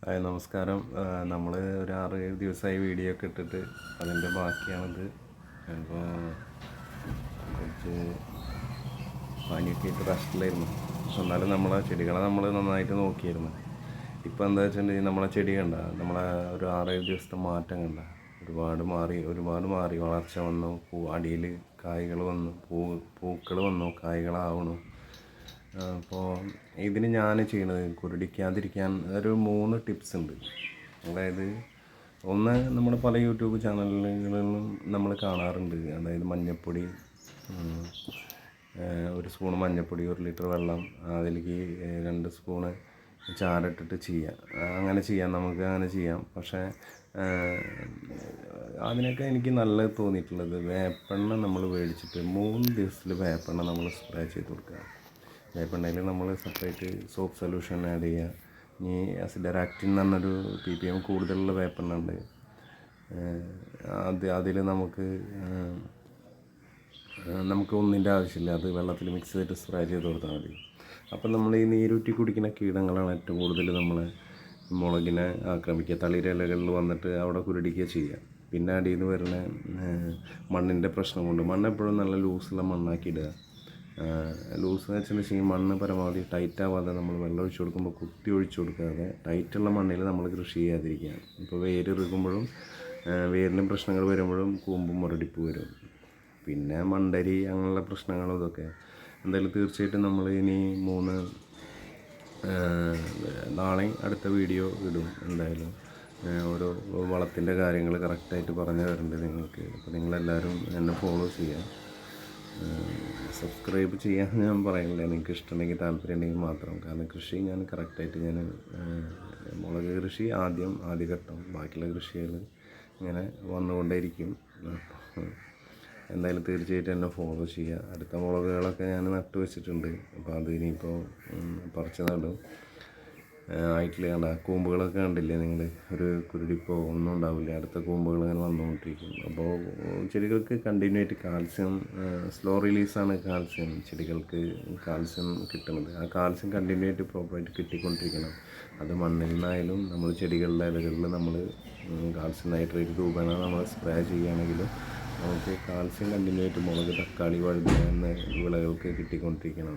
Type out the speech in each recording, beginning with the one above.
Hi നമസ്കാരം. നമ്മൾ ഒരു 6-7 ദിവസമായി വീഡിയോ ഒക്കെ ഇട്ടിട്ട് അതിൻ്റെ ബാക്കിയാണിത്. അപ്പോൾ കുറച്ച് പനിയൊക്കെ ആയിട്ട് റെസ്റ്റിലായിരുന്നു. പക്ഷെ എന്നാലും നമ്മളെ ചെടികളെ നമ്മൾ നന്നായിട്ട് നോക്കിയിരുന്നു. ഇപ്പോൾ എന്താ വെച്ചിട്ടുണ്ടെങ്കിൽ നമ്മളെ ചെടി കണ്ട നമ്മളെ ഒരു 6-7 ദിവസത്തെ മാറ്റം കണ്ട ഒരുപാട് മാറി വളർച്ച വന്നു. അടിയിൽ കായ്കൾ വന്നു, പൂക്കൾ വന്നു, കായ്കളാവണു. അപ്പോൾ ഇതിന് ഞാൻ ചെയ്യണത് കുരുടിക്കാതിരിക്കാൻ ഒരു 3 ടിപ്സ് ഉണ്ട്. അതായത് ഒന്ന്, നമ്മൾ പല യൂട്യൂബ് ചാനലുകളിലും നമ്മൾ കാണാറുണ്ട്. അതായത് മഞ്ഞൾപ്പൊടി, 1 സ്പൂൺ മഞ്ഞൾപ്പൊടി, 1 ലിറ്റർ വെള്ളം, അതിലേക്ക് 2 സ്പൂണ് ചാരട്ടിട്ട് ചെയ്യാം. നമുക്ക് അങ്ങനെ ചെയ്യാം. പക്ഷേ അതിനൊക്കെ എനിക്ക് നല്ലത് തോന്നിയിട്ടുള്ളത് വേപ്പെണ്ണ നമ്മൾ മേടിച്ചിട്ട് 3 ദിവസത്തിൽ വേപ്പെണ്ണ നമ്മൾ സ്പ്രേ ചെയ്ത് കൊടുക്കുക. വേപ്പെണ്ണയിൽ നമ്മൾ സെപ്പറേറ്റ് സോപ്പ് സൊല്യൂഷൻ ആഡ് ചെയ്യുക. ഇനി അസിഡറാക്റ്റിൻ എന്ന് പറഞ്ഞൊരു ppm കൂടുതലുള്ള വേപ്പെണ്ണ ഉണ്ട്. അതിൽ നമുക്ക് ഒന്നിൻ്റെ ആവശ്യമില്ല. അത് വെള്ളത്തിൽ മിക്സ് ചെയ്തിട്ട് സ്പ്രേ ചെയ്ത് കൊടുത്താൽ മതി. അപ്പം നമ്മൾ ഈ നീരൂറ്റി കുടിക്കുന്ന കീടങ്ങളാണ് ഏറ്റവും കൂടുതൽ നമ്മളെ മുളകിനെ ആക്രമിക്കുക. തളിരിലകളിൽ വന്നിട്ട് അവിടെ കുരുടിക്കുക ചെയ്യുക. പിന്നെ അടിയിൽ നിന്ന് വരുന്ന മണ്ണിൻ്റെ പ്രശ്നം കൊണ്ട് മണ്ണെപ്പോഴും നല്ല ലൂസുള്ള മണ്ണാക്കി ഇടുക. ലൂസ് എന്ന് വെച്ചിട്ടുണ്ടെങ്കിൽ മണ്ണ് പരമാവധി ടൈറ്റ് ആവാതെ നമ്മൾ വെള്ളം ഒഴിച്ചു കൊടുക്കുമ്പോൾ കുത്തി ഒഴിച്ചു കൊടുക്കാതെ ടൈറ്റുള്ള മണ്ണിൽ നമ്മൾ കൃഷി ചെയ്യാതിരിക്കുക. ഇപ്പോൾ വേരിറുകുമ്പോഴും വേരിന് പ്രശ്നങ്ങൾ വരുമ്പോഴും കൂമ്പും മുരടിപ്പ് വരും. പിന്നെ മണ്ടരി അങ്ങനെയുള്ള പ്രശ്നങ്ങളും ഇതൊക്കെ എന്തായാലും തീർച്ചയായിട്ടും നമ്മൾ ഇനി നാളെ അടുത്ത വീഡിയോ ഇടും. എന്തായാലും ഓരോ വളത്തിൻ്റെ കാര്യങ്ങൾ കറക്റ്റായിട്ട് പറഞ്ഞു തരുന്നുണ്ട് നിങ്ങൾക്ക്. അപ്പോൾ നിങ്ങളെല്ലാവരും എന്നെ ഫോളോ ചെയ്യുക. സബ്സ്ക്രൈബ് ചെയ്യാൻ ഞാൻ പറയുന്നില്ല. നിങ്ങൾക്ക് ഇഷ്ടമുണ്ടെങ്കിൽ താല്പര്യം ഉണ്ടെങ്കിൽ മാത്രം. കാരണം കൃഷി ഞാൻ കറക്റ്റായിട്ട് മുളക് കൃഷി ആദ്യഘട്ടം, ബാക്കിയുള്ള കൃഷികൾ ഇങ്ങനെ വന്നുകൊണ്ടേയിരിക്കും. എന്തായാലും തീർച്ചയായിട്ടും എന്നെ ഫോളോ ചെയ്യുക. അടുത്ത മുളകുകളൊക്കെ ഞാൻ നട്ടു വെച്ചിട്ടുണ്ട്. അപ്പോൾ അത് ഇനിയിപ്പോൾ പറിച്ച് നടും. ആയിട്ടില്ല. കണ്ട കൂമ്പുകളൊക്കെ കണ്ടില്ലേ നിങ്ങൾ? ഒരു കുരുടിപ്പോ ഒന്നും ഉണ്ടാവില്ല. അടുത്ത കൂമ്പുകൾ അങ്ങനെ വന്നുകൊണ്ടിരിക്കും. അപ്പോൾ ചെടികൾക്ക് കണ്ടിന്യൂ ആയിട്ട് കാൽസ്യം, സ്ലോ റിലീസാണ് ചെടികൾക്ക് കാൽസ്യം കിട്ടുന്നത്. ആ കാൽസ്യം കണ്ടിന്യൂ ആയിട്ട് പ്രോപ്പറായിട്ട് കിട്ടിക്കൊണ്ടിരിക്കണം. അത് മണ്ണിൽ നിന്നായാലും നമ്മൾ ചെടികളുടെ ഇലകളിൽ നമ്മൾ കാൽസ്യം നൈട്രേറ്റ് രൂപേണ നമ്മൾ സ്പ്രേ ചെയ്യുകയാണെങ്കിലും നമുക്ക് കാൽസ്യം കണ്ടിന്യൂ ആയിട്ട് മുളക്, തക്കാളി, വഴുതന എന്ന വിളകൾക്ക് കിട്ടിക്കൊണ്ടിരിക്കണം.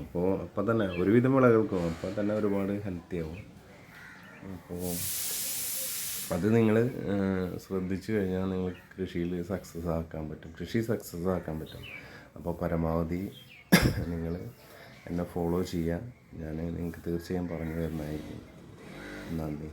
അപ്പോൾ തന്നെ ഒരുവിധം വിളകൾക്കും അപ്പോൾ തന്നെ ഒരുപാട് ഹെൽത്തി ആവും. അപ്പോൾ അത് നിങ്ങൾ ശ്രദ്ധിച്ചു കഴിഞ്ഞാൽ നിങ്ങൾക്ക് കൃഷിയിൽ സക്സസ് ആക്കാൻ പറ്റും. അപ്പോൾ പരമാവധി നിങ്ങൾ എന്നെ ഫോളോ ചെയ്യുക. ഞാൻ നിങ്ങൾക്ക് തീർച്ചയായും പറഞ്ഞു തരുന്നതായിരിക്കും. നന്ദി.